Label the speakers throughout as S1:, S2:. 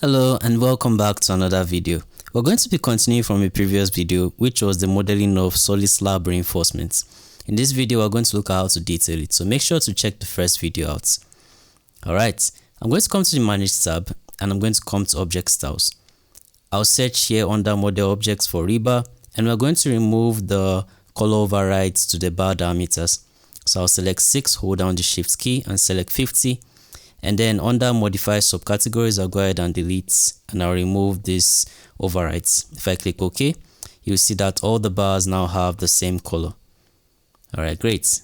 S1: Hello and welcome back to another video. We're going to be continuing from a previous video, which was the modeling of solid slab reinforcements. In this video, we're going to look at how to detail it, so make sure to check the first video out. Alright, I'm going to come to the Manage tab and I'm going to come to Object Styles. I'll search here under Model Objects for Rebar, and we're going to remove the color overrides to the bar diameters. So I'll select 6, hold down the Shift key and select 50. And then under modify subcategories, I'll go ahead and delete and I'll remove these overrides. If I click OK, you'll see that all the bars now have the same color. Alright, great.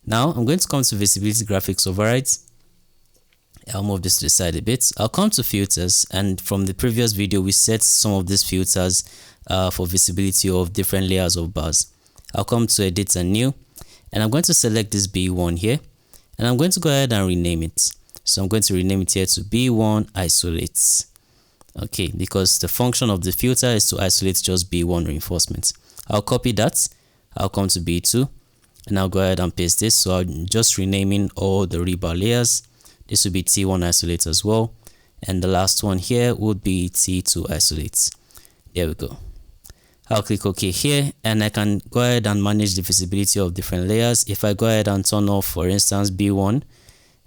S1: Now I'm going to come to visibility graphics overrides. I'll move this to the side a bit. I'll come to filters, and from the previous video we set some of these filters for visibility of different layers of bars. I'll come to edit and new, and I'm going to select this B1 here, and I'm going to go ahead and rename it. So I'm going to rename it here to B1 isolates. Okay, because the function of the filter is to isolate just B1 reinforcements. I'll copy that. I'll come to B2 and I'll go ahead and paste this. So I'm just renaming all the rebar layers. This will be T1 isolates as well. And the last one here would be T2 isolates. There we go. I'll click OK here, and I can go ahead and manage the visibility of different layers. If I go ahead and turn off, for instance, B1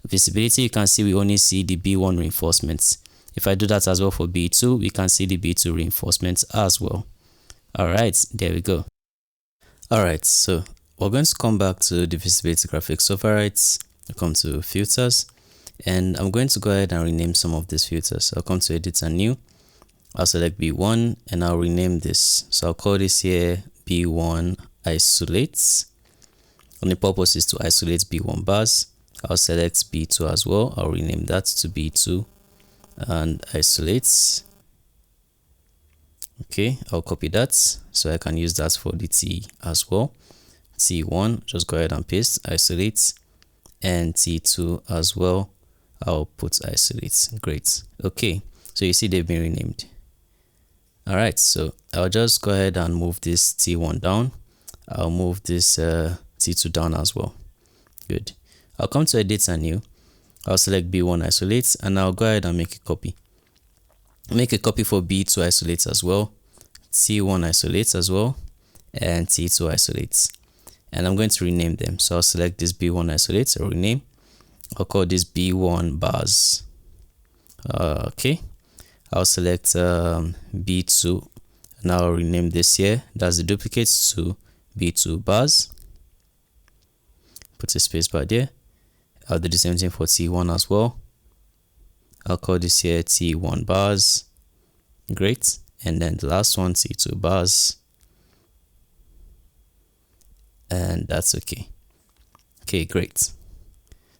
S1: visibility, you can see we only see the B1 reinforcements. If I do that as well for B2, we can see the B2 reinforcements as well. Alright, there we go. Alright, so we're going to come back to the visibility graphics overrides. I'll come to filters, and I'm going to go ahead and rename some of these filters. I'll come to edit and new. I'll select B1 and I'll rename this. So I'll call this here B1 isolates. And the purpose is to isolate B1 bars. I'll select B2 as well. I'll rename that to B2 and isolates. Okay, I'll copy that so I can use that for the T as well. T1, just go ahead and paste isolates, and T2 as well. I'll put isolates. Great. Okay, so you see they've been renamed. Alright, so I'll just go ahead and move this T1 down. I'll move this T2 down as well. Good. I'll come to edit and new. I'll select B1 isolates and I'll go ahead and make a copy. Make a copy for B2 isolates as well, T1 isolates as well, and T2 isolates. And I'm going to rename them. So I'll select this B1 isolates, I'll rename. I'll call this B1 bars. Okay. I'll select B2 and I'll rename this here. That's the duplicates to B2 bars. Put a space bar there. I'll do the same thing for T1 as well. I'll call this here T1 bars. Great. And then the last one, T2 bars. And that's okay. Okay, great.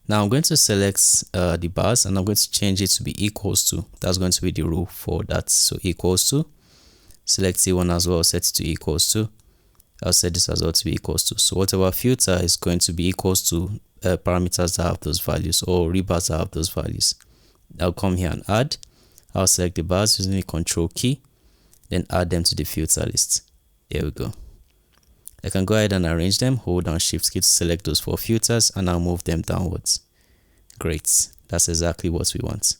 S1: Now I'm going to select the bars and I'm going to change it to be equals to. That's going to be the rule for that. So equals to. Select T1 as well, set it to equals to. I'll set this as well to be equals to. So whatever filter is going to be equals to parameters that have those values, or rebars that have those values. I'll come here and add. I'll select the bars using the control key, then add them to the filter list. There we go. I can go ahead and arrange them, hold down Shift key to select those 4 filters, and I'll move them downwards. Great. That's exactly what we want.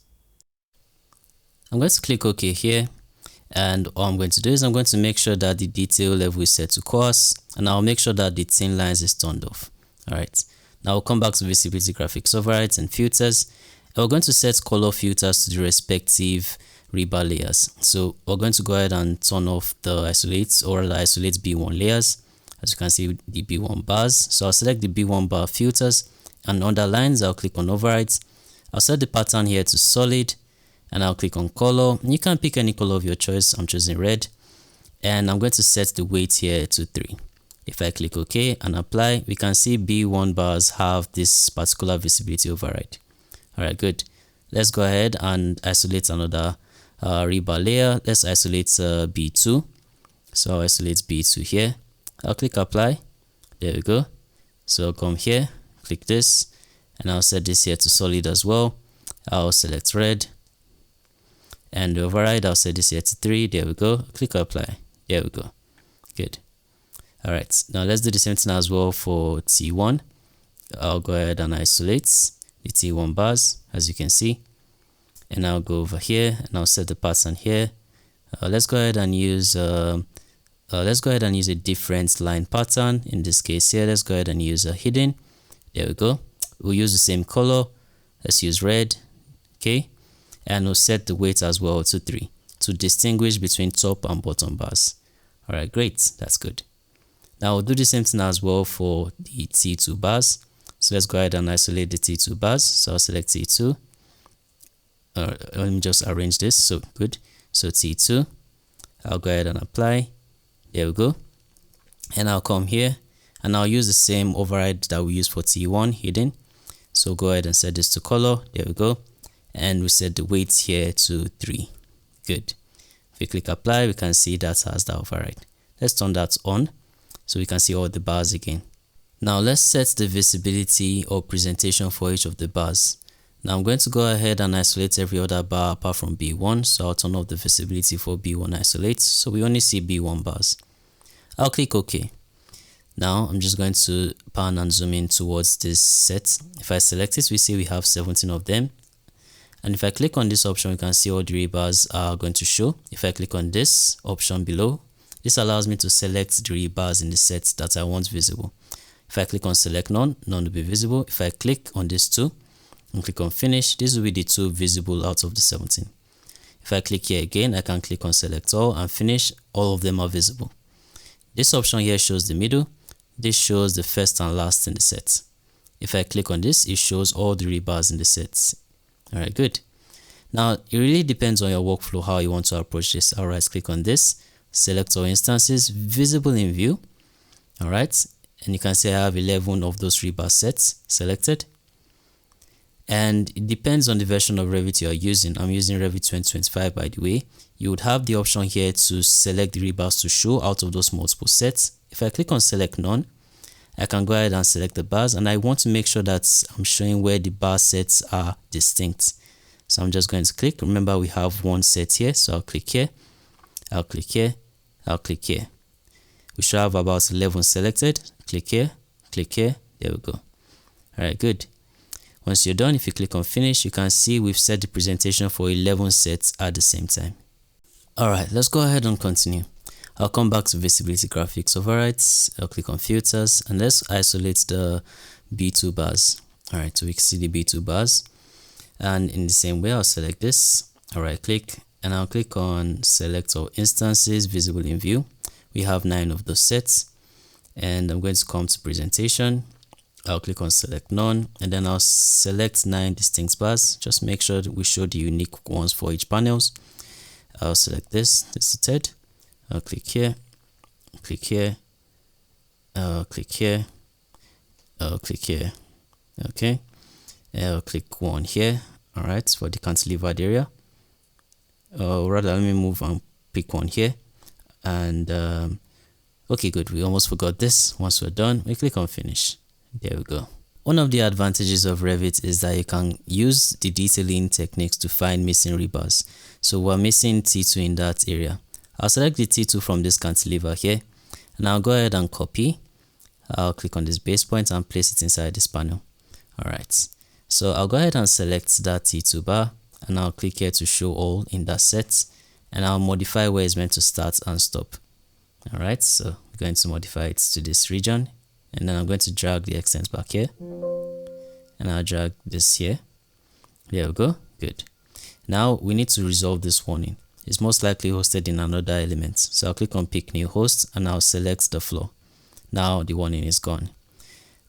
S1: I'm going to click OK here, and all I'm going to do is I'm going to make sure that the detail level is set to coarse, and I'll make sure that the thin lines is turned off. Alright. Now we'll come back to visibility graphics overrides and filters, and we're going to set color filters to the respective rebar layers. So we're going to go ahead and turn off the isolates, or the isolate B1 layers. As you can see, the B1 bars. So I'll select the B1 bar filters, and under lines I'll click on overrides. I'll set the pattern here to solid, and I'll click on color. You can pick any color of your choice. I'm choosing red, and I'm going to set the weight here to 3. If I click OK and apply, we can see B1 bars have this particular visibility override. Alright, good. Let's go ahead and isolate another rebar layer. Let's isolate B2. So I'll isolate B2 here. I'll click apply. There we go. So I'll come here, click this, and I'll set this here to solid as well. I'll select red, and the override, I'll set this here to 3. There we go. Click apply. There we go. Good. Alright, now let's do the same thing as well for T1. I'll go ahead and isolate the T1 bars, as you can see. and I'll go over here and I'll set the pattern here. Let's go ahead and use a different line pattern. In this case here, let's go ahead and use a hidden. There we go. We'll use the same color. Let's use red. Okay, and we'll set the weight as well to 3 to distinguish between top and bottom bars. All right, great, that's good. Now we'll do the same thing as well for the T2 bars. So let's go ahead and isolate the T2 bars. So I'll select T2. Let me just arrange this. So good. So T2, I'll go ahead and apply. There we go. And I'll come here and I'll use the same override that we use for T1 hidden. So go ahead and set this to color. There we go. And we set the weight here to 3. Good. If we click apply, we can see that has the override. Let's turn that on so we can see all the bars again. Now let's set the visibility or presentation for each of the bars. Now I'm going to go ahead and isolate every other bar apart from B1. So I'll turn off the visibility for B1 isolate. So we only see B1 bars. I'll click OK. Now I'm just going to pan and zoom in towards this set. If I select it, we see we have 17 of them. And if I click on this option, you can see all the rebars are going to show. If I click on this option below, this allows me to select the rebars in the set that I want visible. If I click on select none, none will be visible. If I click on this 2 and click on finish, this will be the 2 visible out of the 17. If I click here again, I can click on select all and finish, all of them are visible. This option here shows the middle. This shows the first and last in the set. If I click on this, it shows all the rebars in the set. All right, good. Now it really depends on your workflow how you want to approach this. All right, click on this, select all instances visible in view. All right, and you can see I have 11 of those rebar sets selected. And it depends on the version of Revit you are using. I'm using Revit 2025, by the way. You would have the option here to select the rebars to show out of those multiple sets. If I click on select none, I can go ahead and select the bars, and I want to make sure that I'm showing where the bar sets are distinct. So I'm just going to click. Remember, we have one set here, so I'll click here, I'll click here, I'll click here. We should have about 11 selected. Click here, there we go. All right, good. Once you're done, if you click on finish, you can see we've set the presentation for 11 sets at the same time. All right, let's go ahead and continue. I'll come back to visibility graphics overrides. I'll click on filters and let's isolate the B2 bars. All right, so we can see the B2 bars. And in the same way, I'll select this. All right, click, and I'll click on select all instances visible in view. We have 9 of those sets, and I'm going to come to presentation. I'll click on select none, and then I'll select 9 distinct bars. Just make sure that we show the unique ones for each panels. I'll select this is the third. I'll click here, click here, I'll click here, I'll click here. Okay, I'll click one here. All right, for the cantilevered area. Rather, let me move and pick one here. And okay, good. We almost forgot this. Once we're done, we click on finish. There we go. One of the advantages of Revit is that you can use the detailing techniques to find missing rebars. So we're missing T2 in that area. I'll select the T2 from this cantilever here, and I'll go ahead and copy. I'll click on this base point and place it inside this panel. All right, so I'll go ahead and select that T2 bar, and I'll click here to show all in that set, and I'll modify where it's meant to start and stop. All right, so I'm going to modify it to this region, and then I'm going to drag the extent back here, and I'll drag this here. There we go. Good. Now we need to resolve this warning. It's most likely hosted in another element. So I'll click on pick new host, and I'll select the floor. Now the warning is gone.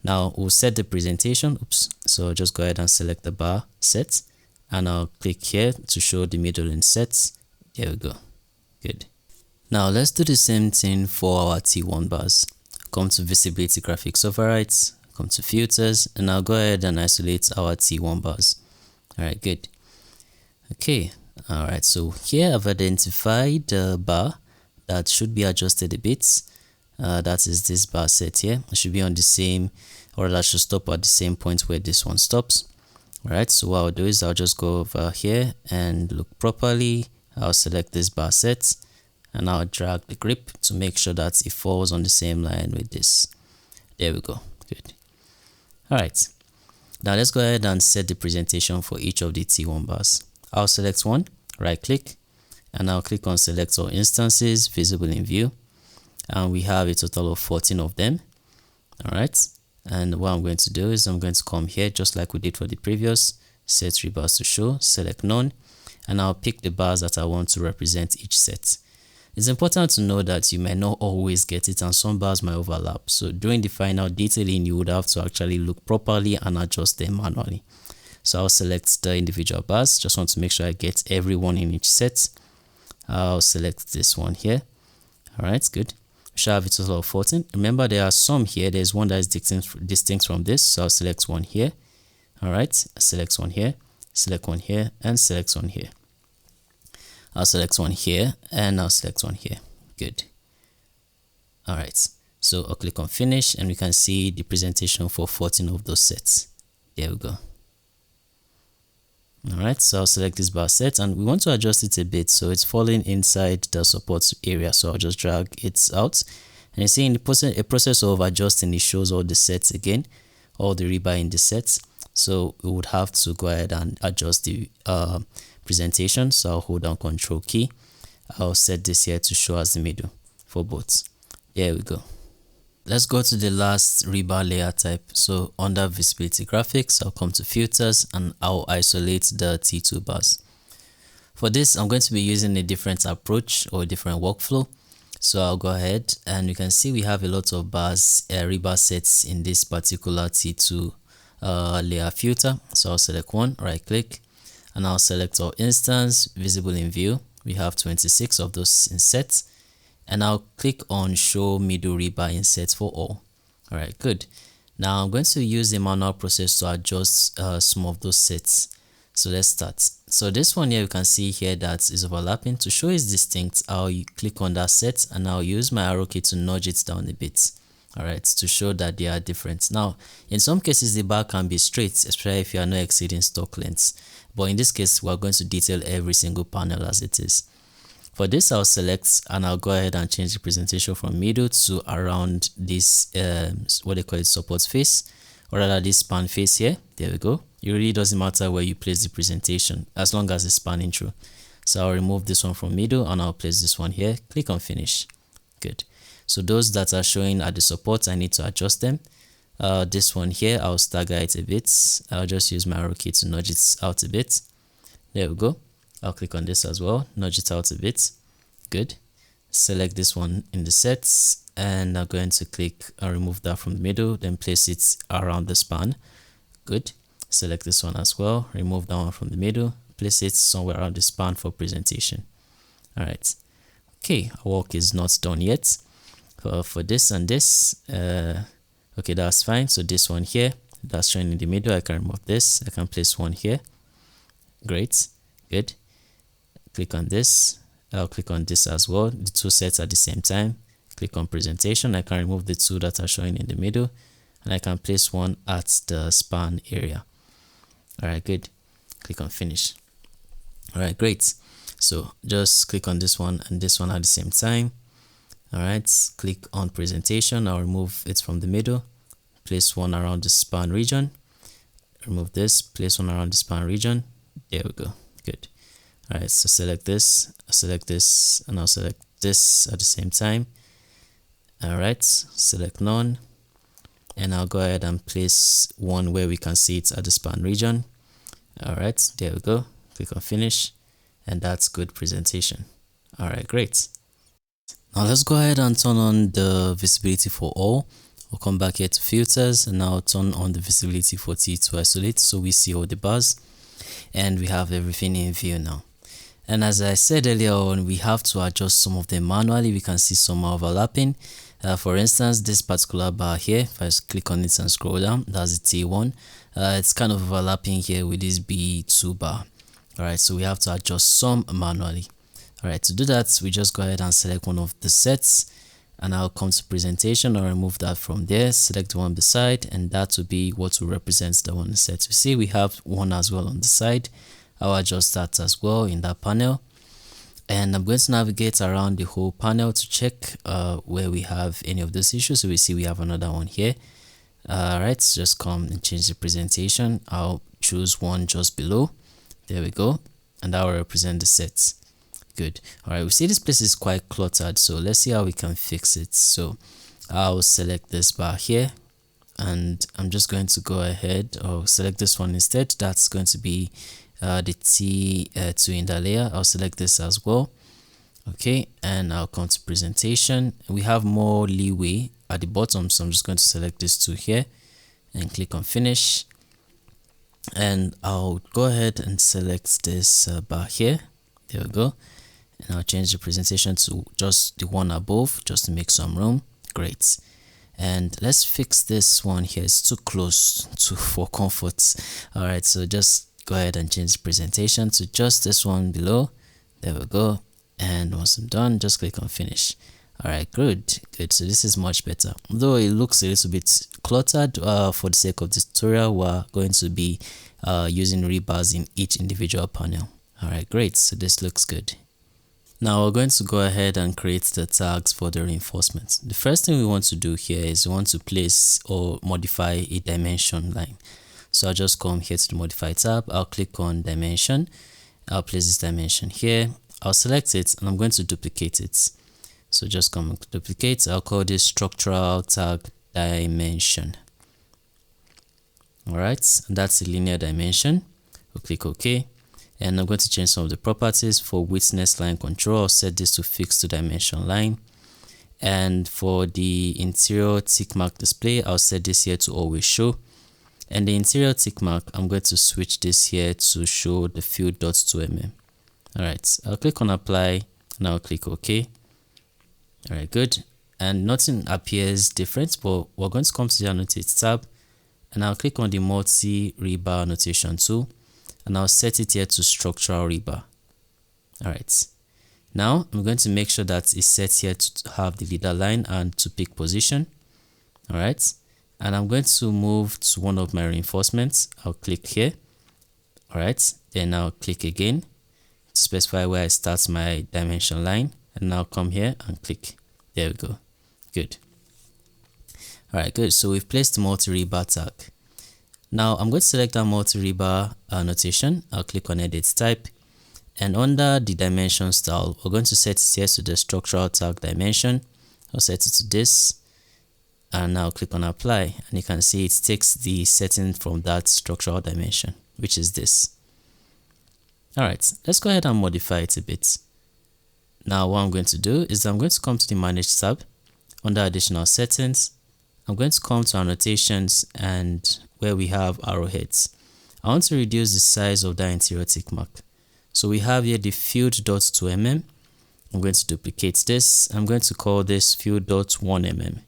S1: Now we'll set the presentation. Oops. So just go ahead and select the bar set, and I'll click here to show the middle in sets. There we go. Good. Now let's do the same thing for our T1 bars. Come to visibility graphics overrides, come to filters, and I'll go ahead and isolate our T1 bars. All right, good. Okay. All right, so here I've identified the bar that should be adjusted a bit. That is this bar set here. It should be on the same, or that should stop at the same point where this one stops. All right, so what I'll do is I'll just go over here and look properly. I'll select this bar set, and I'll drag the grip to make sure that it falls on the same line with this. There we go. Good. All right, now let's go ahead and set the presentation for each of the T1 bars. I'll select one, right click, and I'll click on select all instances visible in view, and we have a total of 14 of them. All right, and what I'm going to do is I'm going to come here just like we did for the previous, set rebars to show, select none, and I'll pick the bars that I want to represent each set. It's important to know that you may not always get it and some bars might overlap, so during the final detailing you would have to actually look properly and adjust them manually. So I'll select the individual bars, just want to make sure I get everyone in each set. I'll select this one here. All right, good. We should have a total of 14. Remember, there are some here. There's one that is distinct from this, so I'll select one here. All right, select one here, select one here, and select one here. I'll select one here, and I'll select one here. Good. All right, so I'll click on finish, and we can see the presentation for 14 of those sets. There we go. All right, so I'll select this bar set, and we want to adjust it a bit so it's falling inside the support area. So I'll just drag it out, and you see in the process of adjusting, it shows all the sets again, all the rebar in the sets. So we would have to go ahead and adjust the presentation. So I'll hold down Control key. I'll set this here to show as the middle for both. There we go. Let's go to the last rebar layer type. So under visibility graphics, I'll come to filters and I'll isolate the T2 bars. For this, I'm going to be using a different approach or a different workflow. So I'll go ahead and you can see we have a lot of bars, rebar sets in this particular T2 layer filter. So I'll select one, right click, and I'll select all instance visible in view. We have 26 of those in sets, and I'll click on show middle rebar in sets for all. All right, good. Now I'm going to use the manual process to adjust some of those sets. So let's start. So this one here, you can see here that is overlapping. To show it's distinct, I'll click on that set and I'll use my arrow key to nudge it down a bit. All right, to show that they are different. Now, in some cases, the bar can be straight, especially if you are not exceeding stock lengths. But in this case, we're going to detail every single panel as it is. For this, I'll select and I'll go ahead and change the presentation from middle to around this, what they call it, support face, or rather this span face here. There we go. It really doesn't matter where you place the presentation, as long as it's spanning through. So I'll remove this one from middle and I'll place this one here. Click on finish. Good. So those that are showing at the support, I need to adjust them. This one here, I'll stagger it a bit. I'll just use my arrow key to nudge it out a bit. There we go. I'll click on this as well, nudge it out a bit. Good. Select this one in the sets, and I'm going to click and remove that from the middle, then place it around the span. Good. Select this one as well, remove that one from the middle, place it somewhere around the span for presentation. All right. Okay, our work is not done yet. For this and this, okay, that's fine. So this one here, that's showing in the middle, I can remove this. I can place one here. Great. Good. Click on this. I'll click on this as well. The two sets at the same time. Click on presentation. I can remove the two that are showing in the middle, and I can place one at the span area. All right, good. Click on finish. All right, great. So just click on this one and this one at the same time. All right, click on presentation. I'll remove it from the middle, place one around the span region, remove this, place one around the span region. There we go. Good. All right, so select this, and I'll select this at the same time. All right, select none, and I'll go ahead and place one where we can see it at the span region. All right, there we go. Click on finish, and that's good presentation. All right, great. Now let's go ahead and turn on the visibility for all. We'll come back here to filters and now turn on the visibility for T2 isolate, so we see all the bars and we have everything in view now. And as I said earlier on, we have to adjust some of them manually. We can see some overlapping. For instance, this particular bar here, if I click on it and scroll down, that's the T1. It's kind of overlapping here with this B2 bar. All right, so we have to adjust some manually. All right, to do that, we just go ahead and select one of the sets, and I'll come to presentation. I'll remove that from there, select the one beside, and that will be what will represent the one set. You see, we have one as well on the side. I'll adjust that as well in that panel, and I'm going to navigate around the whole panel to check where we have any of those issues. So we see we have another one here. All right, so just come and change the presentation. I'll choose one just below. There we go. and that will represent the sets. Good. All right, we see this place is quite cluttered, so let's see how we can fix it. So I'll select this bar here, and I'm just going to go ahead or select this one instead. That's going to be the T2 in the layer. I'll select this as well. Okay, and I'll come to presentation. We have more leeway at the bottom, so I'm just going to select this two here and click on finish. And I'll go ahead and select this bar here. There we go. And I'll change the presentation to just the one above, just to make some room. Great. And let's fix this one here. It's too close for comfort. All right, so just go ahead and change the presentation to just this one below. There we go. And once I'm done, just click on finish. All right, good. So this is much better. Though it looks a little bit cluttered, for the sake of this tutorial, we're going to be using rebars in each individual panel. All right, great. So this looks good. Now we're going to go ahead and create the tags for the reinforcements. The first thing we want to do here is we want to place or modify a dimension line. So I'll just come here to the modify tab. I'll click on dimension. I'll place this dimension here. I'll select it and I'm going to duplicate it. So just come and duplicate. I'll call this structural tag dimension. All right, and that's a linear dimension. We'll click OK. And I'm going to change some of the properties. For witness line control, I'll set this to fixed to dimension line. And for the interior tick mark display, I'll set this here to always show. And the interior tick mark, I'm going to switch this here to show the field dots 2mm. All right, I'll click on apply and I'll click OK. All right, good. And nothing appears different, but we're going to come to the annotate tab and I'll click on the multi rebar annotation tool. And I'll set it here to structural rebar. All right. Now I'm going to make sure that it's set here to have the leader line and to pick position. All right. And I'm going to move to one of my reinforcements. I'll click here. All right. Then I'll click again to specify where I start my dimension line. And now come here and click. There we go. Good. All right, good. So we've placed the multi-rebar tag. Now I'm going to select that multi-rebar annotation. I'll click on edit type, and under the dimension style, we're going to set it here to the structural tag dimension. I'll set it to this, and now click on apply, and you can see it takes the setting from that structural dimension, which is this. All right, let's go ahead and modify it a bit. Now what I'm going to do is I'm going to come to the manage tab. Under additional settings, I'm going to come to annotations and where we have arrowheads. I want to reduce the size of that interior tick mark. So we have here the field dots 2mm. I'm going to duplicate this. I'm going to call this field dots 1mm.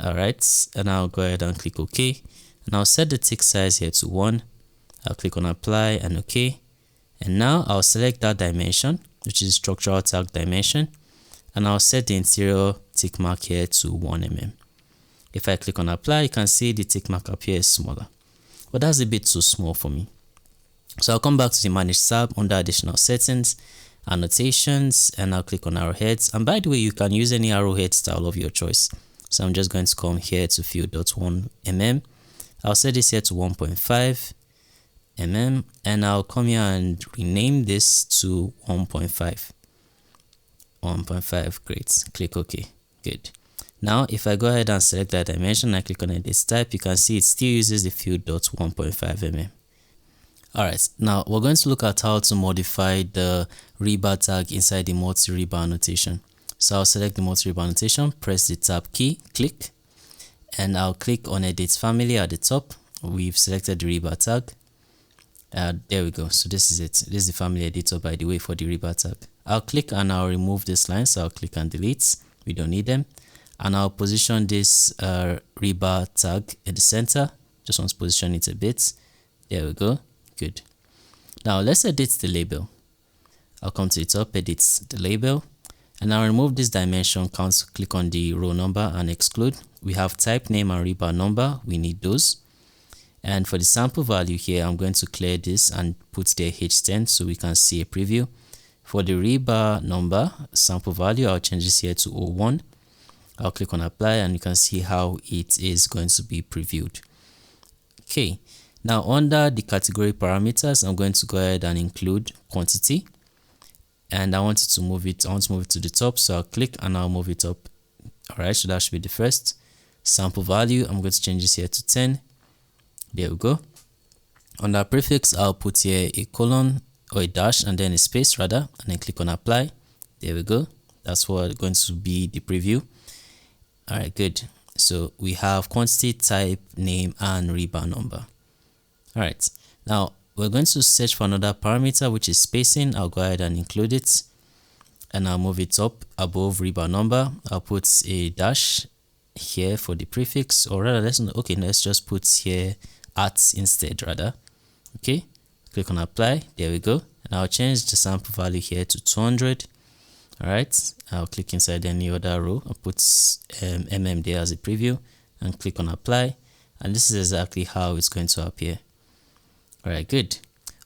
S1: All right, and I'll go ahead and click OK. And I'll set the tick size here to 1. I'll click on apply and OK. And now I'll select that dimension, which is structural tag dimension, and I'll set the interior tick mark here to 1mm. If I click on apply, you can see the tick mark up here is smaller, but that's a bit too small for me. So I'll come back to the manage tab under additional settings, annotations, and I'll click on arrowheads. And by the way, you can use any arrowhead style of your choice. So I'm just going to come here to field dots 1mm. I'll set this here to 1.5 mm, and I'll come here and rename this to 1.5. 1.5, great. Click OK. Good. Now, if I go ahead and select that dimension, I click on edit type, you can see it still uses the field dots 1.5 mm. All right, now we're going to look at how to modify the rebar tag inside the multi-rebar annotation. So I'll select the multi-rebar annotation, press the tab key, click, and I'll click on edit family at the top. We've selected the rebar tag. There we go. So this is it. This is the family editor, by the way, for the rebar tag. I'll click and I'll remove this line. So I'll click and delete. We don't need them. And I'll position this rebar tag in the center. Just want to position it a bit. There we go. Good. Now let's edit the label. I'll come to the top, edit the label, and I'll remove this dimension count. Click on the row number and exclude. We have type name and rebar number. We need those. And for the sample value here, I'm going to clear this and put the H10 so we can see a preview. For the rebar number sample value, I'll change this here to 01. I'll click on apply and you can see how it is going to be previewed. Okay, Now under the category parameters, I'm going to go ahead and include quantity, and I want to move it to the top, so I'll click and I'll move it up. Alright, so that should be the first. Sample value, I'm going to change this here to 10. There we go. Under prefix, I'll put here a colon or a dash and then a space rather, and then click on apply. There we go. That's what going to be the preview. Alright, good. So we have quantity, type, name, and rebar number. Alright, now we're going to search for another parameter, which is spacing. I'll go ahead and include it, and I'll move it up above rebar number. I'll put a dash here for the prefix, or rather let's just put here at instead rather. Okay, click on apply. There we go. And I'll change the sample value here to 200. Alright, I'll click inside any other row. I'll put there as a preview and click on apply, and this is exactly how it's going to appear. Alright, good.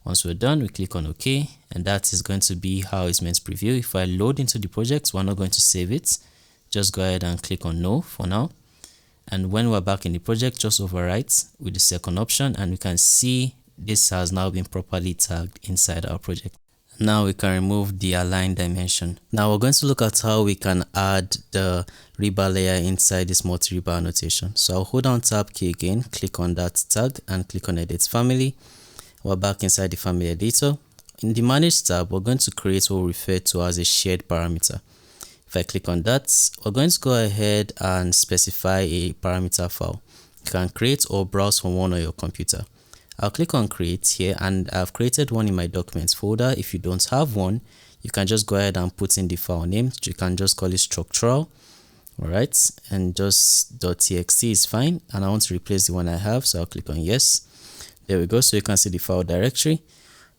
S1: Once we're done, we click on OK, and that is going to be how it's meant to preview. If I load into the project, we're not going to save it. Just go ahead and click on no for now, and when we're back in the project, just overwrite with the second option, and we can see this has now been properly tagged inside our project. Now we can remove the align dimension. Now we're going to look at how we can add the rebar layer inside this multi-rebar annotation. So I'll hold down tab key again, click on that tag and click on edit family. We're back inside the family editor. In the manage tab, we're going to create what we refer to as a shared parameter. If I click on that, we're going to go ahead and specify a parameter file. You can create or browse from one on your computer. I'll click on create here, and I've created one in my documents folder. If you don't have one, you can just go ahead and put in the file name. You can just call it structural, all right, and just .txt is fine. And I want to replace the one I have, so I'll click on yes. There we go. So you can see the file directory.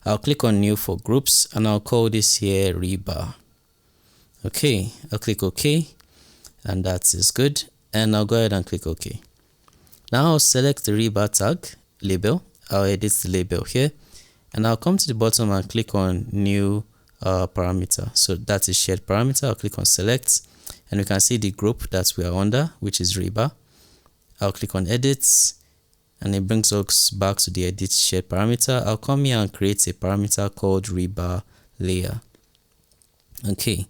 S1: I'll click on new for groups, and I'll call this here rebar. Okay, I'll click OK, and that is good. And I'll go ahead and click OK. Now I'll select the rebar tag label. I'll edit the label here, and I'll come to the bottom and click on new parameter. So that's a shared parameter. I'll click on select, and we can see the group that we are under, which is rebar. I'll click on edit, and it brings us back to the edit shared parameter. I'll come here and create a parameter called rebar layer. Okay,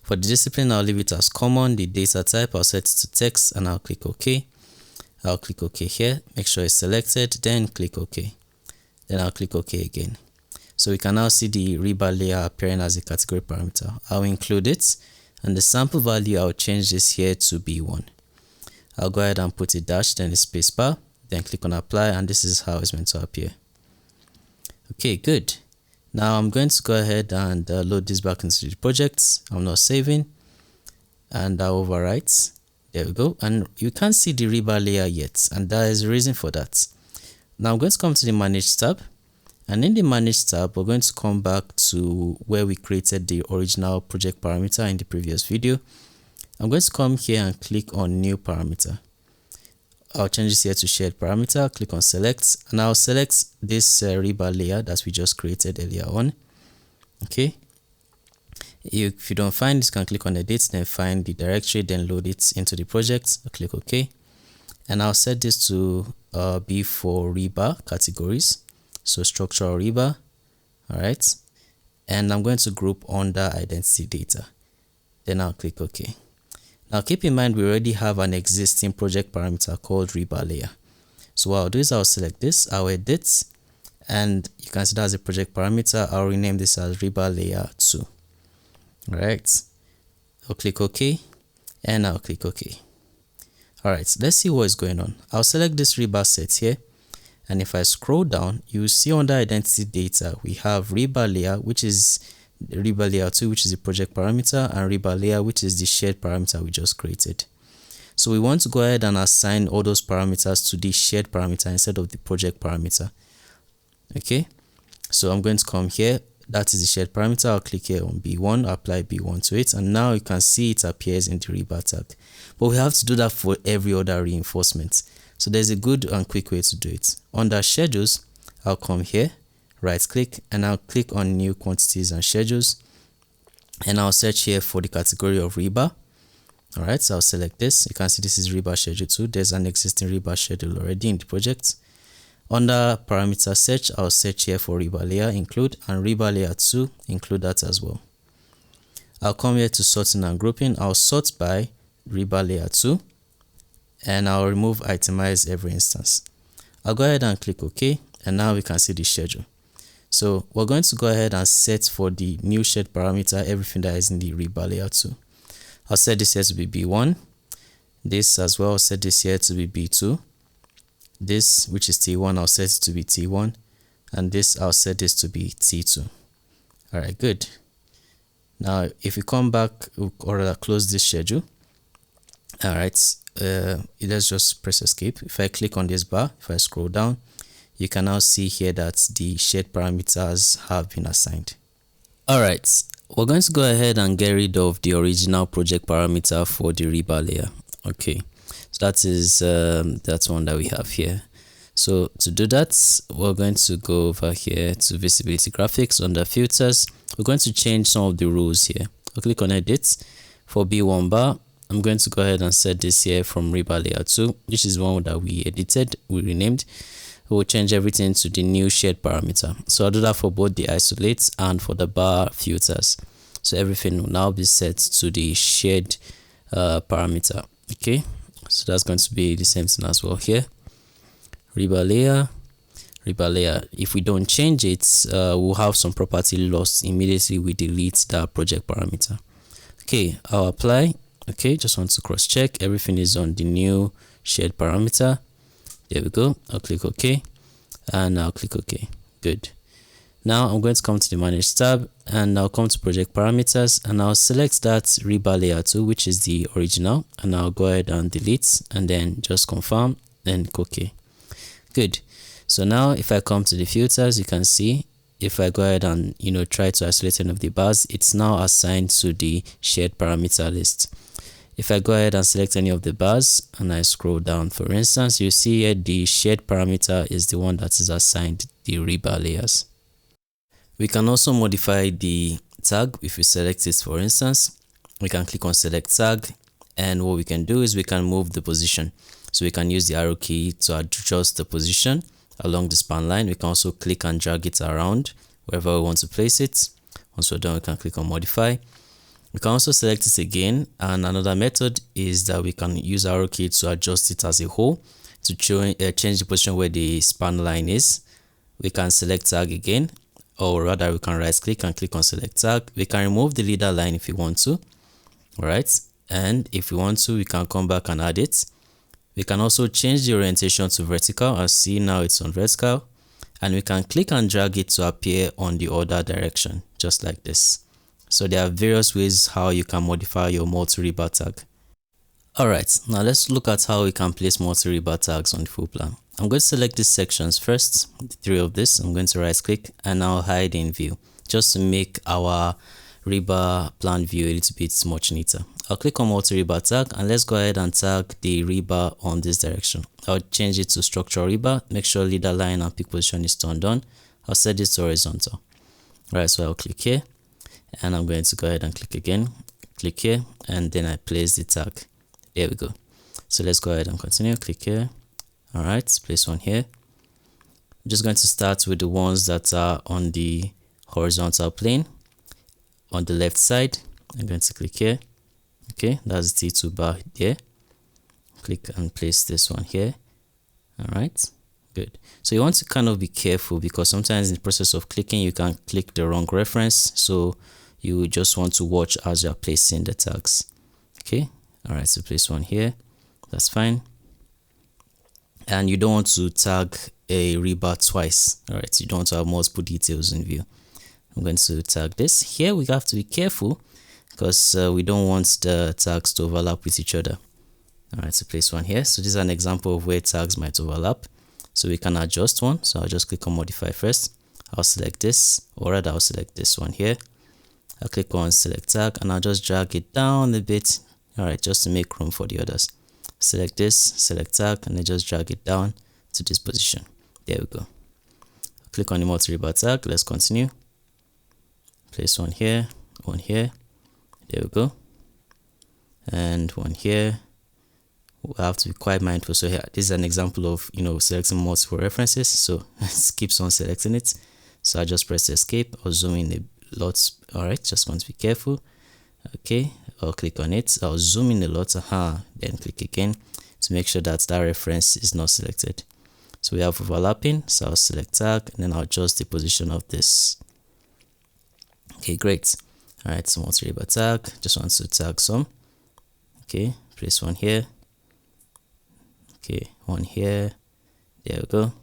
S1: for the discipline, I'll leave it as common. The data type, I'll set it to text, and I'll click OK. I'll click OK here, make sure it's selected, then click OK. Then I'll click OK again. So we can now see the rebar layer appearing as a category parameter. I'll include it, and the sample value, I'll change this here to B1. I'll go ahead and put a dash, then a space bar, then click on apply, and this is how it's meant to appear. Okay, good. Now I'm going to go ahead and load this back into the project. I'm not saving, and I'll overwrite. There we go, and you can't see the rebar layer yet, and there is a reason for that. Now I'm going to come to the manage tab, and in the manage tab, we're going to come back to where we created the original project parameter in the previous video. I'm going to come here and click on new parameter. I'll change this here to shared parameter, click on select, and I'll select this rebar layer that we just created earlier on. Okay. If you don't find this, you can click on edit, then find the directory, then load it into the project. I'll click OK, and I'll set this to be for rebar categories, so structural rebar. All right, and I'm going to group under identity data, then I'll click OK. Now keep in mind we already have an existing project parameter called rebar layer. So what I'll do is I'll select this, I'll edit, and you can see that as a project parameter. I'll rename this as rebar layer 2. Alright, I'll click OK, and I'll click OK. Alright, let's see what is going on. I'll select this rebar set here, and if I scroll down, you will see under identity data we have rebar layer, which is rebar layer 2, which is the project parameter, and rebar layer, which is the shared parameter we just created. So we want to go ahead and assign all those parameters to the shared parameter instead of the project parameter. Okay, so I'm going to come here. That is the shared parameter. I'll click here on B1, apply B1 to it, and now you can see it appears in the rebar tag. But we have to do that for every other reinforcement. So there's a good and quick way to do it. Under schedules, I'll come here, right click, and I'll click on new quantities and schedules, and I'll search here for the category of rebar. All right, so I'll select this. You can see this is rebar schedule 2. There's an existing rebar schedule already in the project. Under parameter search, I'll search here for Rebar layer include, and Rebar layer 2 include that as well. I'll come here to sorting and grouping. I'll sort by Rebar layer 2 and I'll remove itemize every instance. I'll go ahead and click OK, and now we can see the schedule. So we're going to go ahead and set for the new shed parameter everything that is in the Rebar layer 2. I'll set this here to be B1. This as well, I'll set this here to be B2. This, which is T1, I'll set it to be T1. And this, I'll set this to be T2. Alright, good. Now, if we come back, or rather close this schedule. Alright, let's just press escape. If I click on this bar, if I scroll down, you can now see here that the shed parameters have been assigned. Alright, we're going to go ahead and get rid of the original project parameter for the Rebar layer. Okay, so that is that one that we have here. So to do that, we're going to go over here to visibility graphics. Under filters, we're going to change some of the rules here. I'll click on edit. For B1 bar, I'm going to go ahead and set this here from Rebar layer 2, which is one that we edited, we renamed. We'll change everything to the new shed parameter. So I'll do that for both the isolates and for the bar filters. So everything will now be set to the shed parameter. Okay, so that's going to be the same thing as well here. Rebar layer. If we don't change it, we'll have some property lost immediately we delete that project parameter. Okay, I'll apply. Okay, just want to cross check everything is on the new shed parameter. There we go. I'll click OK, and I'll click OK. Good. Now I'm going to come to the Manage tab, and I'll come to Project Parameters, and I'll select that Rebar layer 2, which is the original, and I'll go ahead and delete, and then just confirm, then OK. Good. So now if I come to the filters, you can see if I go ahead and try to isolate any of the bars, it's now assigned to the shared parameter list. If I go ahead and select any of the bars and I scroll down, for instance, you see here the shared parameter is the one that is assigned the Rebar layers. We can also modify the tag. If we select it, for instance, we can click on select tag, and what we can do is we can move the position. So we can use the arrow key to adjust the position along the span line. We can also click and drag it around wherever we want to place it. Once we're done, we can click on modify. We can also select it again, and another method is that we can use arrow key to adjust it as a whole to change the position where the span line is. We can select tag again, or rather we can right click and click on select tag. We can remove the leader line if we want to. Alright, and if we want to, we can come back and add it. We can also change the orientation to vertical, and see now it's on vertical, and we can click and drag it to appear on the other direction, just like this. So there are various ways how you can modify your multi-rebar tag. Alright, now let's look at how we can place multi-rebar tags on the full plan. I'm going to select these sections first, the three of this. I'm going to right click and I'll hide in view, just to make our rebar plan view a little bit much neater. I'll click on multi-rebar tag, and let's go ahead and tag the rebar on this direction. I'll change it to structural rebar, make sure leader line and peak position is turned on. I'll set this to horizontal. Alright, so I'll click here, and I'm going to go ahead and click again, click here, and then I place the tag. There we go. So let's go ahead and continue. Click here. Alright, place one here. I'm just going to start with the ones that are on the horizontal plane on the left side. I'm going to click here. Okay, that's the T2 bar there. Click and place this one here. Alright, good. So you want to kind of be careful, because sometimes in the process of clicking you can click the wrong reference, so you just want to watch as you're placing the tags. Okay, alright, so place one here, that's fine. And you don't want to tag a rebar twice. Alright, you don't want to have multiple details in view. I'm going to tag this. Here we have to be careful, because we don't want the tags to overlap with each other. Alright, so place one here. So this is an example of where tags might overlap. So we can adjust one. So I'll just click on modify first. I'll select this, or rather I'll select this one here. I'll click on select tag, and I'll just drag it down a bit. Alright, just to make room for the others. Select this, select tag, and then just drag it down to this position. There we go. Click on the multi-rebar tag. Let's continue. Place one here, one here. There we go. And one here, we have to be quite mindful. So here, this is an example of, selecting multiple references. So it keeps on selecting it. So I just press escape or zoom in a lot. All right, just want to be careful. Okay, I'll click on it. I'll zoom in a lot. Then click again to make sure that that reference is not selected. So we have overlapping. So I'll select tag and then I'll adjust the position of this. Okay, great. All right, so multi-rebar tag. Just want to tag some. Okay, place one here. Okay, one here. There we go.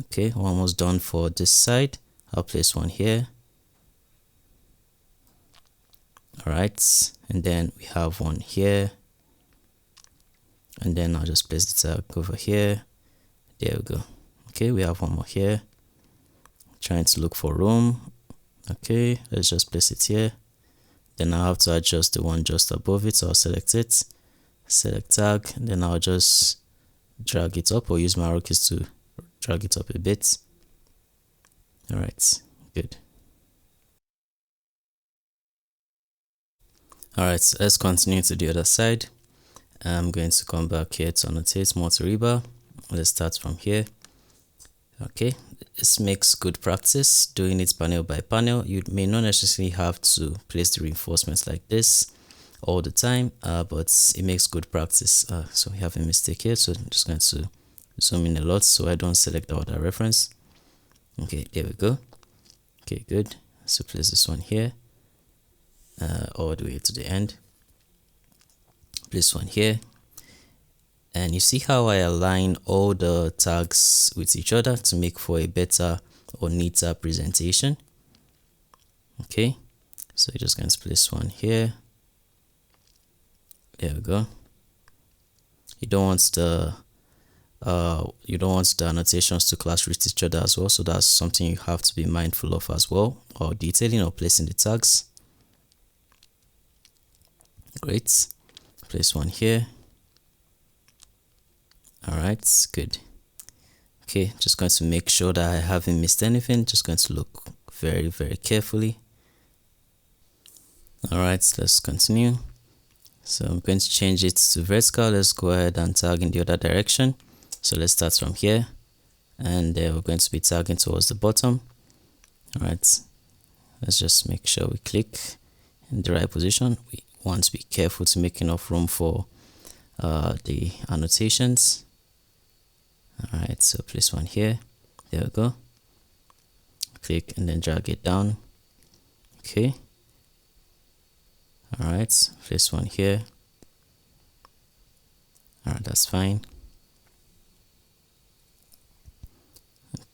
S1: Okay, we're almost done for this side. I'll place one here. All right, and then we have one here. And then I'll just place the tag over here. There we go. Okay, we have one more here. Trying to look for room. Okay, let's just place it here. Then I have to adjust the one just above it. So I'll select it, select tag, and then I'll just drag it up or use my arrow keys to drag it up a bit. All right, good. All right, so let's continue to the other side. I'm going to come back here to annotate multi-rebar. Let's start from here. Okay, this makes good practice doing it panel by panel. You may not necessarily have to place the reinforcements like this all the time, but it makes good practice. So we have a mistake here, so I'm just going to zoom in a lot so I don't select all the reference. Okay, there we go. Okay, good. So place this one here, all the way to the end. Place one here. And you see how I align all the tags with each other to make for a better or neater presentation. Okay, so you're just going to place one here. There we go. You don't want the annotations to clash with each other as well, so that's something you have to be mindful of as well, or detailing or placing the tags. Great. Place one here. All right, good. Okay, just going to make sure that I haven't missed anything. Just going to look very, very carefully. All right, let's continue. So I'm going to change it to vertical. Let's go ahead and tag in the other direction. So let's start from here, and we're going to be tagging towards the bottom. All right, let's just make sure we click in the right position. We want to be careful to make enough room for the annotations. All right, so place one here. There we go. Click and then drag it down. Okay. All right, place one here. All right, that's fine.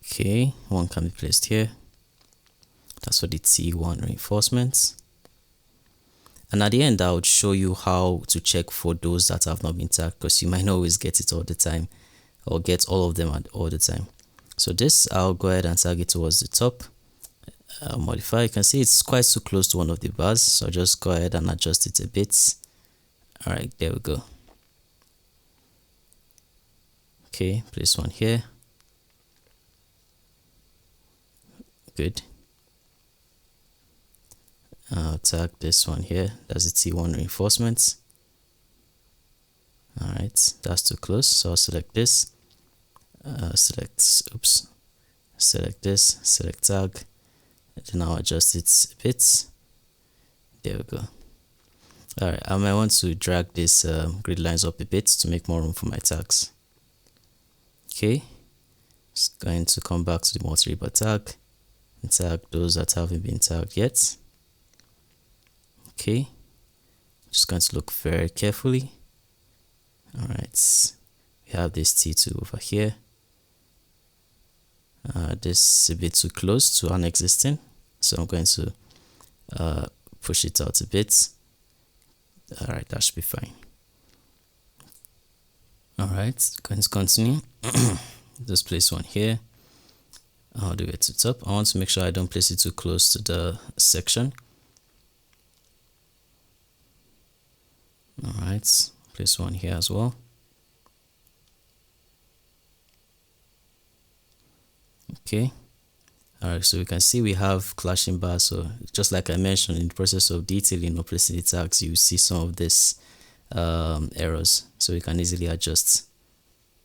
S1: Okay, one can be placed here. That's for the T1 reinforcements. And at the end, I would show you how to check for those that have not been tagged, because you might not always get it all the time, or get all of them all the time. So this, I'll go ahead and tag it towards the top. Modify. You can see it's quite so close to one of the bars, so I'll just go ahead and adjust it a bit. All right, there we go. Okay, place one here. Good. I'll tag this one here. That's the T1 reinforcements. All right, that's too close, so I'll select this. Select this, select tag, and then I'll adjust it a bit. There we go. All right, I might want to drag this grid lines up a bit to make more room for my tags. Okay, just going to come back to the multi-rebar tag and tag those that haven't been tagged yet. Okay, just going to look very carefully. All right, we have this T2 over here. This is a bit too close to unexisting, so I'm going to push it out a bit. All right, that should be fine. All right, going to continue. Just place one here. I'll do it to the top. I want to make sure I don't place it too close to the section. All right, place one here as well. Okay. All right, so we can see we have clashing bars. So just like I mentioned, in the process of detailing or placing the tags, you see some of this errors, so we can easily adjust.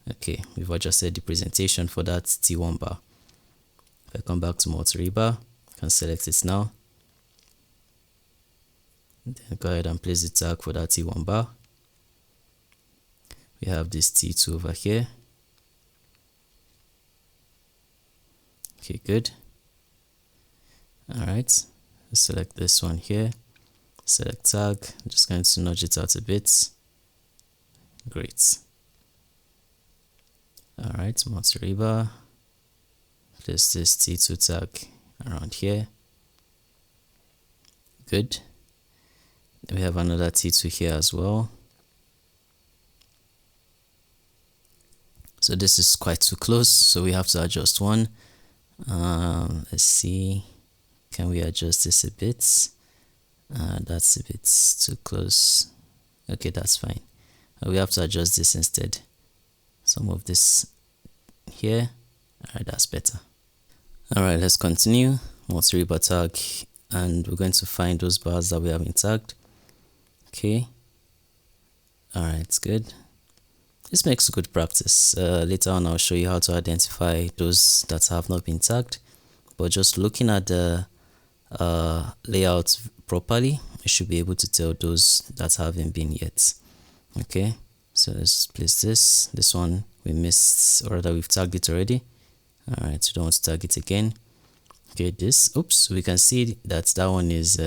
S1: Okay, we've adjusted the presentation for that T1 bar. If I come back to Rebar, I can select it now. Then go ahead and place the tag for that T1 bar. We have this T2 over here. Okay, good. Alright, select this one here. Select tag. I'm just going to nudge it out a bit. Great. Alright, Rebar. Place this T2 tag around here. Good. We have another T2 here as well. So this is quite too close, so we have to adjust one. Let's see, can we adjust this a bit? That's a bit too close. Okay, that's fine. We have to adjust this instead. So move this here. Alright, that's better. Alright, let's continue. Rebar tag, and we're going to find those bars that we haven't tagged. Okay. Alright, it's good. This makes good practice. Later on I'll show you how to identify those that have not been tagged, but just looking at the layout properly, you should be able to tell those that haven't been yet. Okay, so let's place this one we missed, or rather we've tagged it already. Alright, so don't want to tag it again. Okay, this, oops, we can see that that one is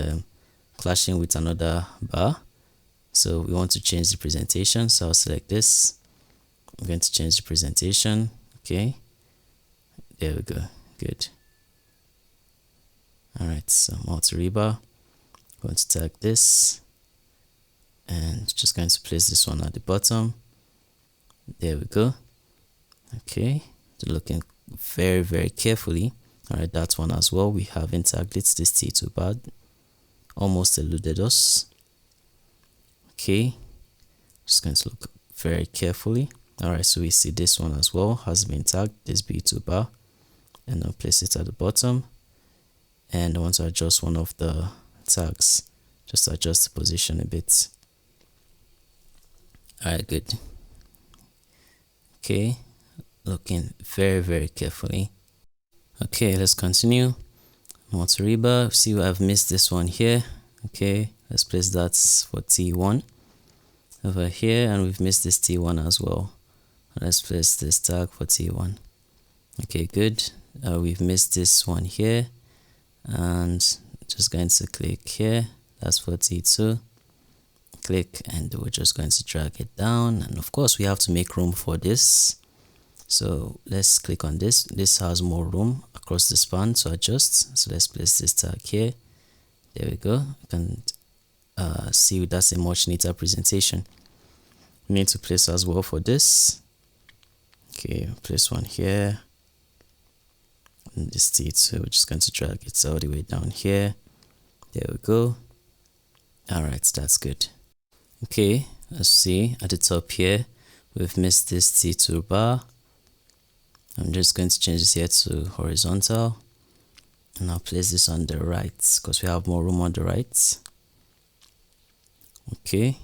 S1: clashing with another bar, so we want to change the presentation. So I'll select this. I'm going to change the presentation. Okay, there we go. Good. Alright, so Rebar. Going to tag this, and just going to place this one at the bottom. There we go. Okay, so looking very carefully. Alright, that one as well, we haven't tagged it. This T2 bar almost eluded us. Okay, just going to look very carefully. Alright, so we see this one as well has been tagged, this B2 bar, and I'll place it at the bottom. And I want to adjust one of the tags, just to adjust the position a bit. Alright, good. Okay, looking very carefully. Okay, let's continue. Rebar, see I've missed this one here. Okay, let's place that for T1 over here, and we've missed this T1 as well. Let's place this tag for T1. Okay, good. We've missed this one here, and just going to click here. That's for T2. Click, and we're just going to drag it down, and of course we have to make room for this. So let's click on this. This has more room across the span to adjust. So let's place this tag here. There we go. You can see that's a much neater presentation. We need to place as well for this. Okay, place one here. And this T2, we're just going to drag it all the way down here. There we go. Alright, that's good. Okay, let's see at the top here, we've missed this T2 bar. I'm just going to change this here to horizontal, and I'll place this on the right because we have more room on the right. Okay,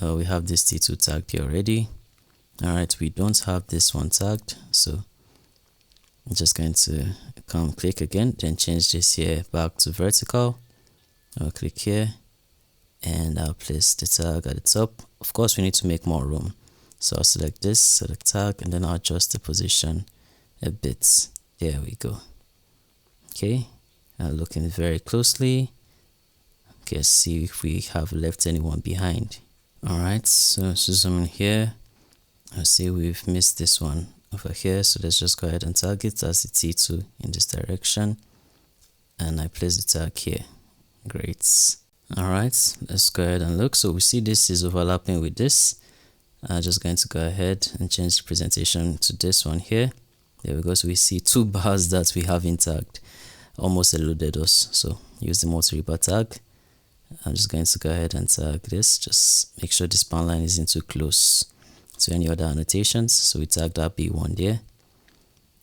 S1: we have this T2 tagged here already. Alright, we don't have this one tagged, so I'm just going to come click again, then change this here back to vertical. I'll click here, and I'll place the tag at the top. Of course, we need to make more room, so I'll select this, select tag, and then I'll adjust the position a bit. There we go. Okay, looking very closely. Okay, see if we have left anyone behind. Alright, so zoom in here. I see we've missed this one over here, so let's just go ahead and tag it as the T2 in this direction, and I place the tag here. Great. Alright, let's go ahead and look. So we see this is overlapping with this. I'm just going to go ahead and change the presentation to this one here. There we go. So we see two bars that we haven't tagged, almost eluded us. So use the Rebar tag. I'm just going to go ahead and tag this. Just make sure the span line isn't too close to any other annotations. So we tag that B1 there,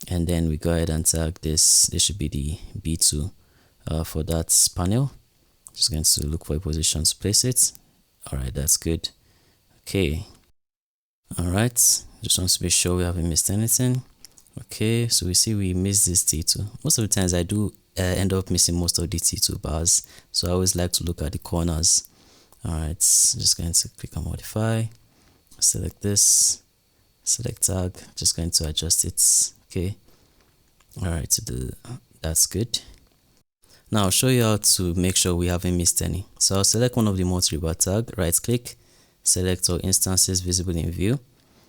S1: and then we go ahead and tag this. This should be the B2 for that panel. Just going to look for a position to place it. Alright, that's good. Okay. All right. Just want to be sure we haven't missed anything. Okay, so we see we missed this T2. Most of the times I do end up missing most of the T2 bars, so I always like to look at the corners. All right, just going to click on modify, select this, select tag, just going to adjust it. Okay, all right, that's good. Now I'll show you how to make sure we haven't missed any. So I'll select one of the multi-rebar tag, right click, select all instances visible in view,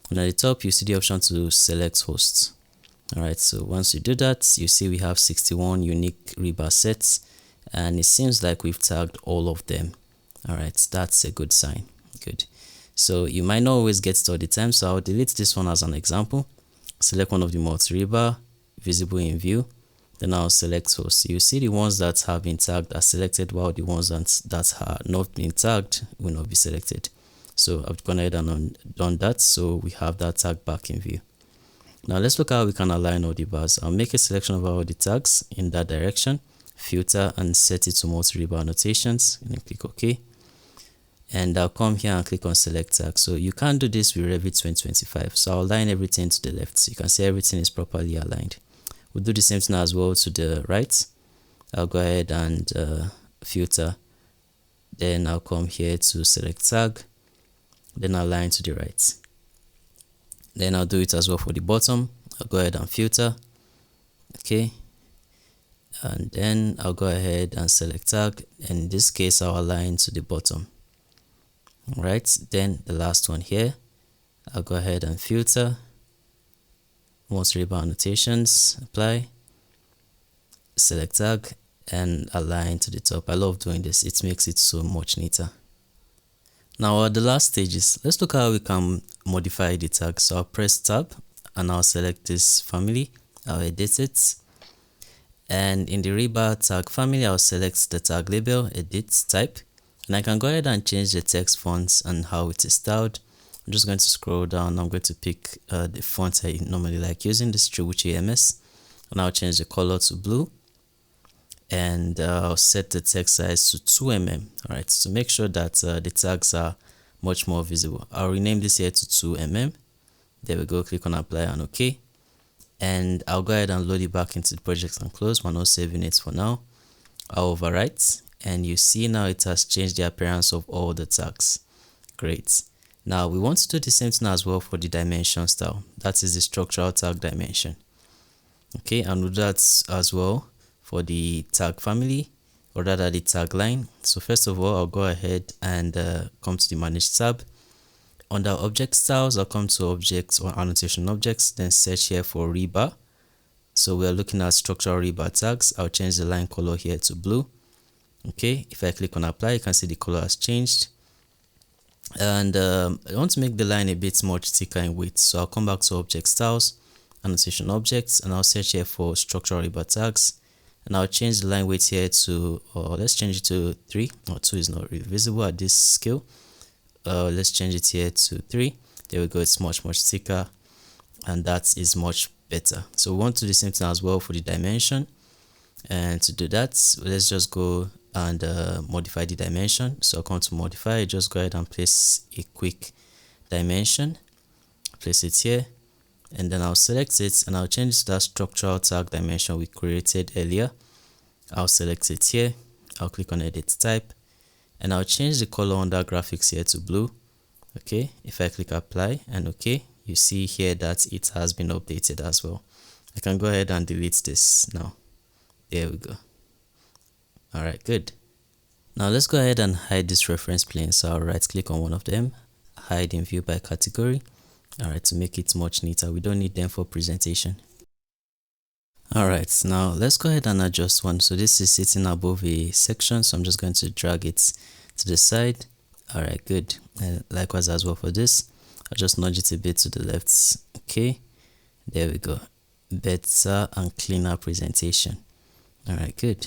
S1: and at the top you see the option to select hosts. Alright, so once you do that, you see we have 61 unique rebar sets, and it seems like we've tagged all of them. Alright, that's a good sign. Good. So you might not always get it all the time, so I'll delete this one as an example. Select one of the multi-rebar, visible in view, then I'll select hosts. You see the ones that have been tagged are selected, while the ones that are not been tagged will not be selected. So I've gone ahead and done that, so we have that tag back in view. Now let's look how we can align all the bars. I'll make a selection of all the tags in that direction, filter and set it to multi-rebar annotations, and then click OK. And I'll come here and click on select tag. So you can't do this with Revit 2025. So I'll align everything to the left. So you can see everything is properly aligned. We'll do the same thing as well to the right. I'll go ahead and filter. Then I'll come here to select tag. Then align to the right. Then I'll do it as well for the bottom. I'll go ahead and filter. Okay. And then I'll go ahead and select tag. In this case, I'll align to the bottom. Alright. Then the last one here, I'll go ahead and filter. Multi-rebar annotations, apply. Select tag and align to the top. I love doing this. It makes it so much neater. Now at the last stages, let's look at how we can modify the tag. So I'll press tab and I'll select this family. I'll edit it. And in the Rebar tag family, I'll select the tag label, edit, type. And I can go ahead and change the text fonts and how it is styled. I'm just going to scroll down. I'm going to pick the font I normally like using, this Tribuchi MS. And I'll change the color to blue. And I'll set the text size to 2 mm. Alright, to make sure that the tags are much more visible. I'll rename this here to 2 mm. There we go, click on apply and OK. And I'll go ahead and load it back into the project and close. We're not saving it for now. I'll overwrite and you see now it has changed the appearance of all the tags. Great. Now we want to do the same thing as well for the dimension style. That is the structural tag dimension. Okay, and we'll do that as well for the tag family, or rather the tag line. So first of all, I'll go ahead and come to the manage tab. Under object styles, I'll come to objects or annotation objects, then search here for rebar. So we're looking at structural rebar tags. I'll change the line color here to blue. Okay, if I click on apply, you can see the color has changed. And I want to make the line a bit much thicker in width. So I'll come back to object styles, annotation objects, and I'll search here for structural rebar tags. And I'll change the line weight here to, let's change it to 3. Or 2 is not really visible at this scale. Let's change it here to 3. There we go. It's much thicker, and that is much better. So we want to do the same thing as well for the dimension. And to do that, let's just go and modify the dimension. So I'll come to modify. Just go ahead and place a quick dimension. Place it here. And then I'll select it and I'll change it to that structural tag dimension we created earlier. I'll select it here. I'll click on edit type and I'll change the color under graphics here to blue. Okay, if I click apply and OK, you see here that it has been updated as well. I can go ahead and delete this now. There we go. Alright, good. Now let's go ahead and hide this reference plane. So I'll right click on one of them, hide in view by category. Alright, to make it much neater. We don't need them for presentation. Alright, now let's go ahead and adjust one. So this is sitting above a section, so I'm just going to drag it to the side. Alright, good. And likewise as well for this. I'll just nudge it a bit to the left. Okay, there we go. Better and cleaner presentation. Alright, good.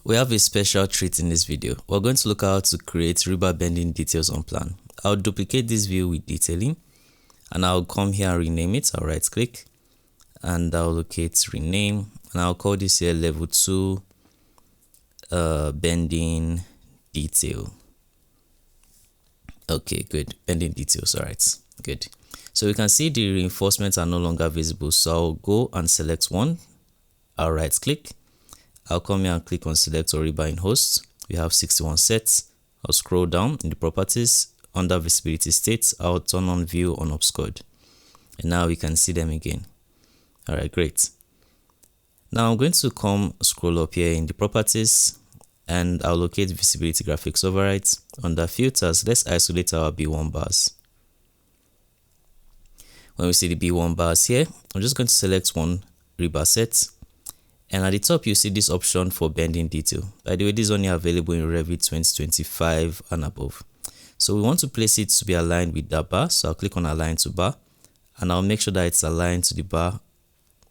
S1: We have a special treat in this video. We're going to look at how to create rebar bending details on plan. I'll duplicate this view with detailing and I'll come here and rename it. I'll right click and I'll locate rename and I'll call this here level 2 bending detail. Okay, good. Bending details. All right, good. So we can see the reinforcements are no longer visible. So I'll go and select one. I'll right click. I'll come here and click on select or rebar in host. We have 61 sets. I'll scroll down in the properties under visibility states. I'll turn on view unobscured. And now we can see them again. All right, great. Now I'm going to come scroll up here in the properties and I'll locate visibility graphics overrides. Under filters, let's isolate our B1 bars. When we see the B1 bars here, I'm just going to select one rebar set. And at the top, you see this option for bending detail. By the way, this is only available in Revit 2025 and above. So we want to place it to be aligned with that bar. So I'll click on align to bar and I'll make sure that it's aligned to the bar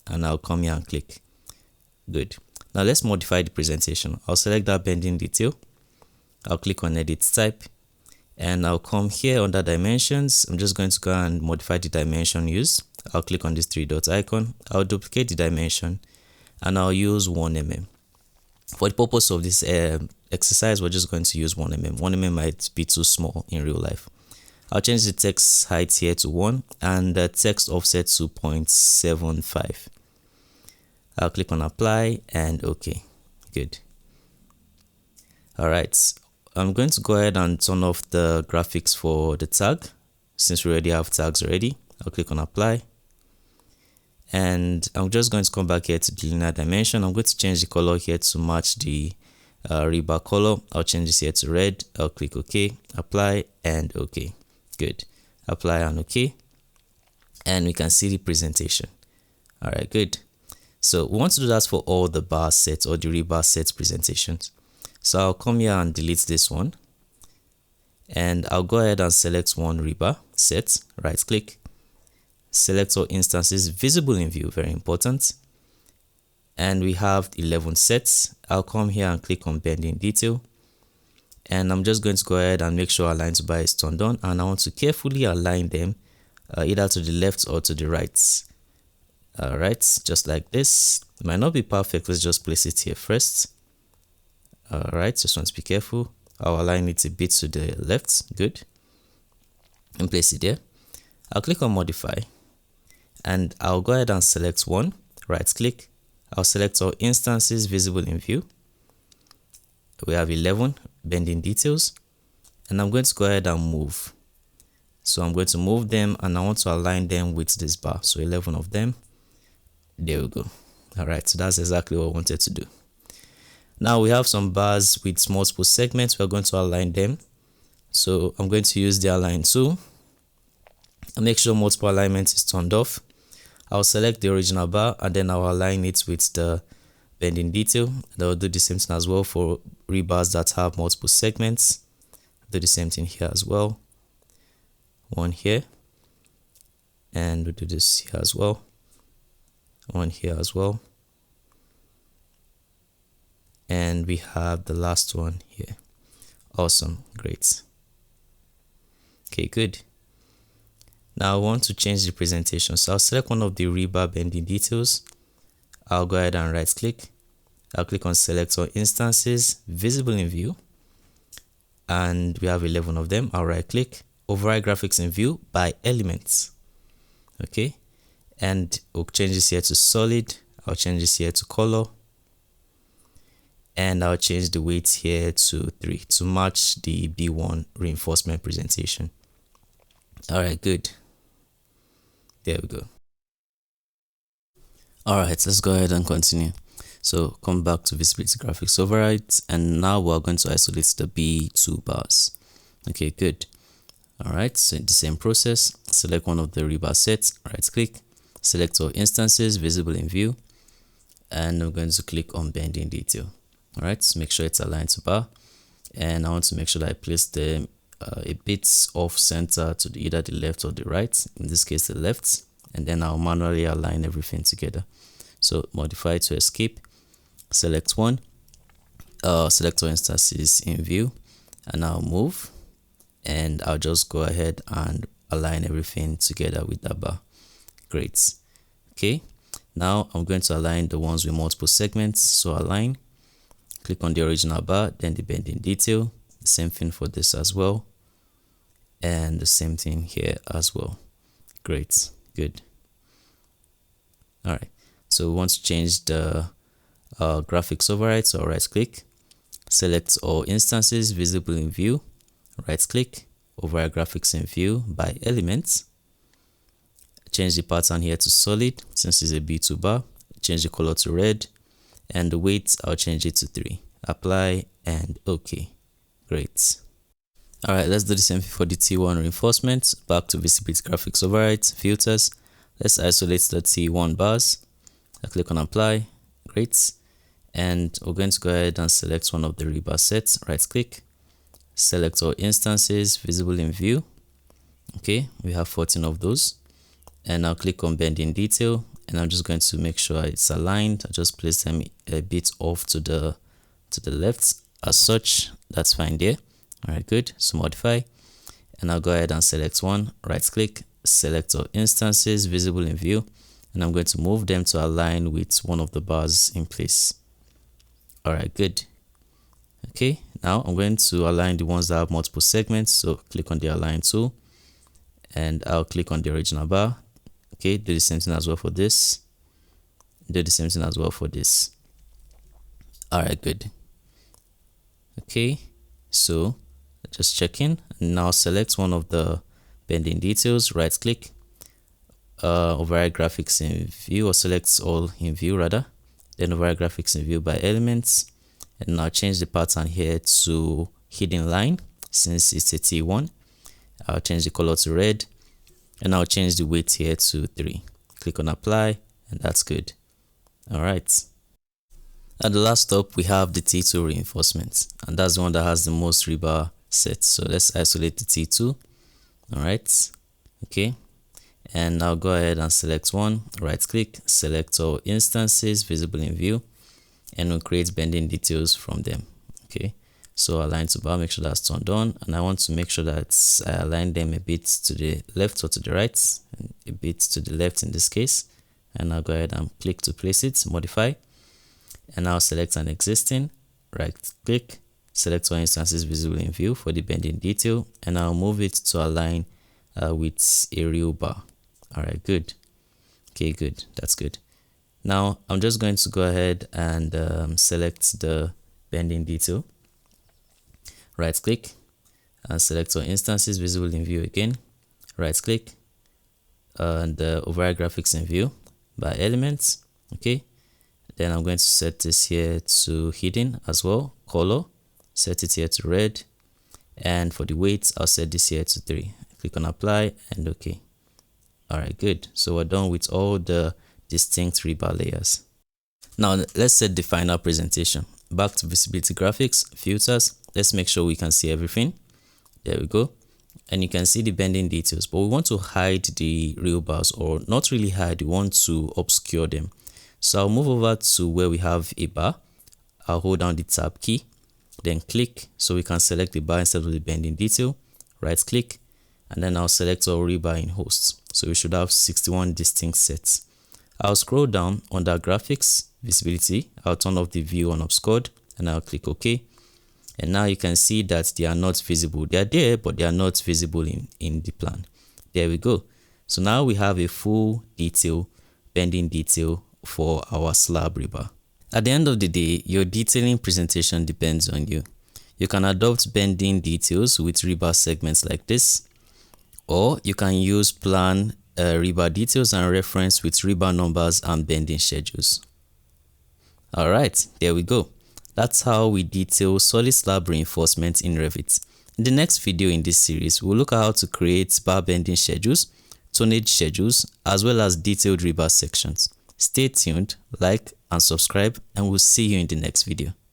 S1: and I'll come here and click. Good. Now let's modify the presentation. I'll select that bending detail. I'll click on edit type and I'll come here under dimensions. I'm just going to go and modify the dimension used. I'll click on this 3-dot icon. I'll duplicate the dimension and I'll use 1 mm. For the purpose of this exercise, we're just going to use 1 mm. 1 mm might be too small in real life. I'll change the text height here to 1 and the text offset to 0.75. I'll click on apply and OK. Good. All right. I'm going to go ahead and turn off the graphics for the tag since we already have tags already. I'll click on apply. And I'm just going to come back here to the linear dimension. I'm going to change the color here to match the rebar color. I'll change this here to red. I'll click OK, apply and OK. Good. Apply and OK. And we can see the presentation. All right, good. So we want to do that for all the bar sets or the rebar sets presentations. So I'll come here and delete this one. And I'll go ahead and select one rebar set, right click. Select all instances visible in view, very important. And we have 11 sets. I'll come here and click on bending detail. And I'm just going to go ahead and make sure align to bar is turned on. And I want to carefully align them either to the left or to the right. All right, just like this. It might not be perfect. Let's just place it here first. All right, just want to be careful. I'll align it a bit to the left. Good. And place it there. I'll click on modify. And I'll go ahead and select one, right click. I'll select all instances visible in view. We have 11 bending details and I'm going to go ahead and move. So I'm going to move them and I want to align them with this bar. So 11 of them. There we go. All right, so that's exactly what I wanted to do. Now we have some bars with multiple segments. We're going to align them. So I'm going to use the align tool and make sure multiple alignment is turned off. I'll select the original bar and then I'll align it with the bending detail. And I'll do the same thing as well for rebars that have multiple segments. Do the same thing here as well. One here. And we'll do this here as well. One here as well. And we have the last one here. Awesome. Great. Okay, good. Now I want to change the presentation. So I'll select one of the rebar bending details. I'll go ahead and right click. I'll click on select all instances visible in view. And we have 11 of them. I'll right click, override graphics in view by elements. Okay. And we'll change this here to solid. I'll change this here to color. And I'll change the weight here to 3 to match the B1 reinforcement presentation. All right, good. There we go. All right, let's go ahead and continue. So come back to visibility graphics overrides, and now we're going to isolate the B2 bars. Okay, good. All right, so in the same process, select one of the rebar sets, right click, select all instances visible in view, and I'm going to click on bending detail. All right, so make sure it's aligned to bar, and I want to make sure that I place them a bit off center to either the left or the right, in this case the left, and then I'll manually align everything together. So modify to escape, select one, select all instances in view, and I'll move, and I'll just go ahead and align everything together with that bar. Great. Okay, now I'm going to align the ones with multiple segments. So align, click on the original bar, then the bending detail. The same thing for this as well. and the same thing here as well. Great, good. All right, so we want to change the graphics override, so right click, select all instances visible in view, right click, override graphics in view by elements, change the pattern here to solid since it's a B2 bar, change the color to red, and the weight I'll change it to 3. Apply and OK. Great. All right, let's do the same thing for the T1 reinforcement. Back to visibility graphics override, filters. Let's isolate the T1 bars. I click on apply. Great. And we're going to go ahead and select one of the rebar sets. Right click, select all instances visible in view. Okay, we have 14 of those. And I'll click on bend in detail, and I'm just going to make sure it's aligned. I just place them a bit off to the left as such. That's fine there. All right, good. So modify, and I'll go ahead and select one. Right click, select all instances visible in view, and I'm going to move them to align with one of the bars in place. All right, good. Okay, now I'm going to align the ones that have multiple segments. So click on the align tool, and I'll click on the original bar. Okay, do the same thing as well for this. Do the same thing as well for this. All right, good. Okay, so just checking. Now select one of the bending details. Right click, override graphics in view, or select all in view rather. Then override graphics in view by elements, and now change the pattern here to hidden line since it's a T1. I'll change the color to red, and I'll change the weight here to 3. Click on apply, and that's good. All right. At the last stop, we have the T2 reinforcement, and that's the one that has the most rebar sets. So let's isolate the T2. All right. Okay. And I'll go ahead and select one. Right click, select all instances visible in view, and we'll create bending details from them. Okay. So align to bar, make sure that's turned on, and I want to make sure that I align them a bit to the left or to the right, and a bit to the left in this case. And I'll go ahead and click to place it, modify, and I'll select an existing. Right click, select all instances visible in view for the bending detail, and I'll move it to align with a real bar. All right, good. Okay, good. That's good. Now I'm just going to go ahead and select the bending detail. Right click and select all instances visible in view again. Right click and override graphics in view by elements. Okay, then I'm going to set this here to hidden as well. Color, set it here to red, and for the weight I'll set this here to 3. Click on apply and OK. All right, good. So we're done with all the distinct rebar layers. Now let's set the final presentation. Back to visibility graphics, filters. Let's make sure we can see everything. There we go. And you can see the bending details, but we want to hide the real bars, or not really hide, we want to obscure them. So I'll move over to where we have a bar. I'll hold down the tab key, then click so we can select the bar instead of the bending detail. Right click, and then I'll select all rebar in hosts. So we should have 61 distinct sets. I'll scroll down under graphics, visibility. I'll turn off the view on obscured, and I'll click OK. And now you can see that they are not visible. They are there, but they are not visible in the plan. There we go. So now we have a full detail, bending detail for our slab rebar. At the end of the day, your detailing presentation depends on you. You can adopt bending details with rebar segments like this, or you can use plan rebar details and reference with rebar numbers and bending schedules. All right, there we go. That's how we detail solid slab reinforcement in Revit. In the next video in this series, we'll look at how to create bar bending schedules, tonnage schedules, as well as detailed rebar sections. Stay tuned, like and subscribe, and we'll see you in the next video.